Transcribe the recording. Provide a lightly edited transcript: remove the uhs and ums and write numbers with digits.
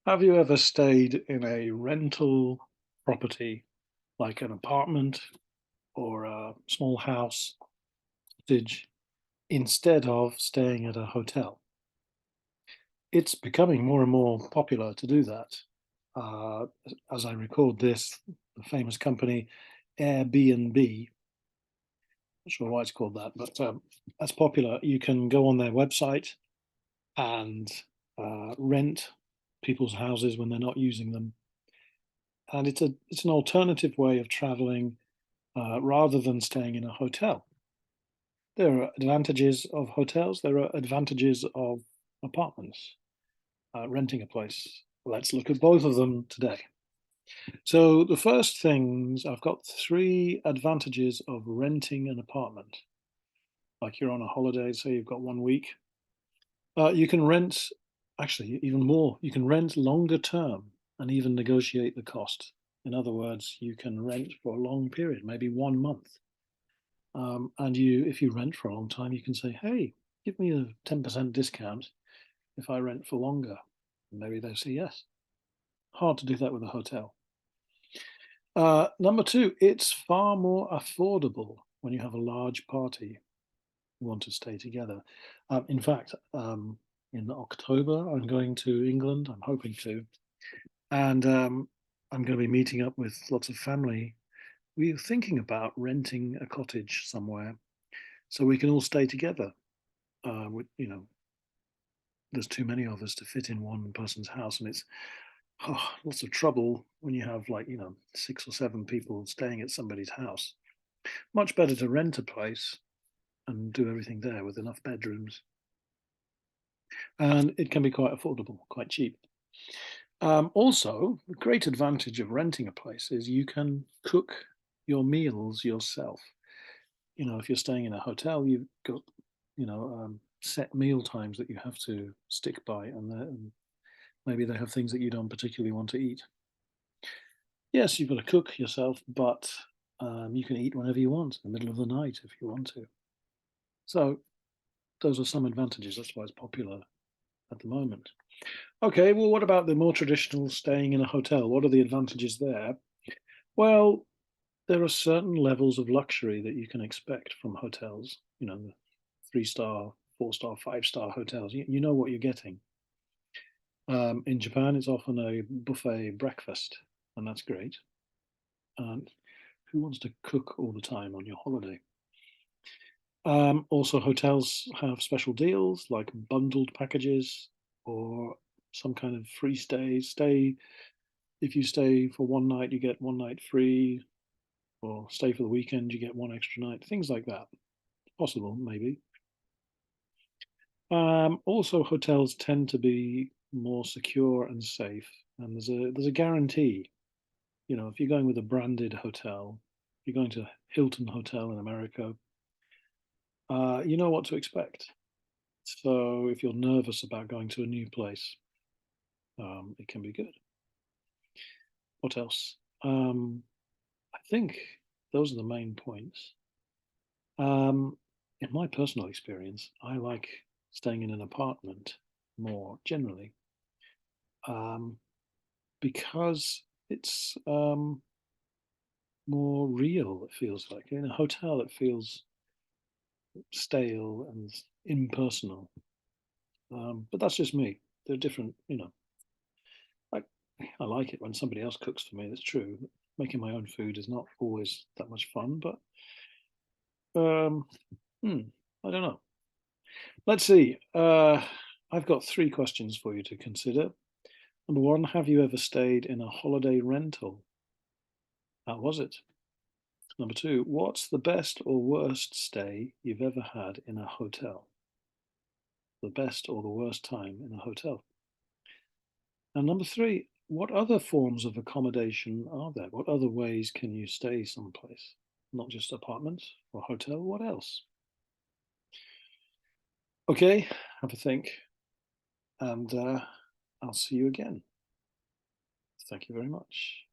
Have you ever stayed in a rental property, like an apartment or a small house, cottage, instead of staying at a hotel? It's becoming more and more popular to do that. Uh, as I record this, the famous company Airbnb, not sure why it's called that, but that's popular. You can go on their website and rent people's houses when they're not using them, and it's an alternative way of traveling rather than staying in a hotel. There are advantages of hotels. There are advantages of apartments, renting a place. Let's look at both of them today. So the first things, I've got three advantages of renting an apartment. Like you're on a holiday, say you've got 1 week. You can rent, actually, even more. You can rent longer term and even negotiate the cost. In other words, you can rent for a long period, maybe 1 month. And if you rent for a long time, you can say, "Hey, give me a 10% discount if I rent for longer." And maybe they'll say yes. Hard to do that with a hotel. Number two, it's far more affordable when you have a large party you want to stay together. In fact, in October, I'm going to England. I'm hoping to, and I'm going to be meeting up with lots of family. We're thinking about renting a cottage somewhere so we can all stay together. There's too many of us to fit in one person's house, and it's lots of trouble when you have, like, 6 or 7 people staying at somebody's house. Much better to rent a place and do everything there with enough bedrooms, and it can be quite affordable, quite cheap. Also, a great advantage of renting a place is you can cook your meals yourself. If you're staying in a hotel, you've got set meal times that you have to stick by, and maybe they have things that you don't particularly want to eat. Yes, you've got to cook yourself, but you can eat whenever you want, in the middle of the night if you want to. So those are some advantages. That's why it's popular at the moment. Okay, well, what about the more traditional staying in a hotel? What are the advantages there? Well, there are certain levels of luxury that you can expect from hotels. The 3-star, 4-star, 5-star hotels. You know what you're getting. In Japan, it's often a buffet breakfast, and that's great. And who wants to cook all the time on your holiday? Also, hotels have special deals like bundled packages or some kind of free stay. If you stay for one night, you get one night free, or stay for the weekend, you get one extra night. Things like that. Possible, maybe. Also, hotels tend to be more secure and safe, and there's a guarantee. If you're going with a branded hotel, if you're going to Hilton Hotel in America, you know what to expect. So if you're nervous about going to a new place, it can be good. What else? I think those are the main points. In my personal experience, I like staying in an apartment more generally, um, because it's more real. It feels like in a hotel, it feels stale and impersonal. But that's just me. They're different. I, I like it when somebody else cooks for me. That's true. Making my own food is not always that much fun, but um, hmm, I don't know. Let's see. I've got three questions for you to consider. Number one, have you ever stayed in a holiday rental? How was it? Number two, what's the best or worst stay you've ever had in a hotel? The best or the worst time in a hotel? And number three, what other forms of accommodation are there? What other ways can you stay someplace? Not just apartments or hotel, what else? Okay, have a think, and I'll see you again. Thank you very much.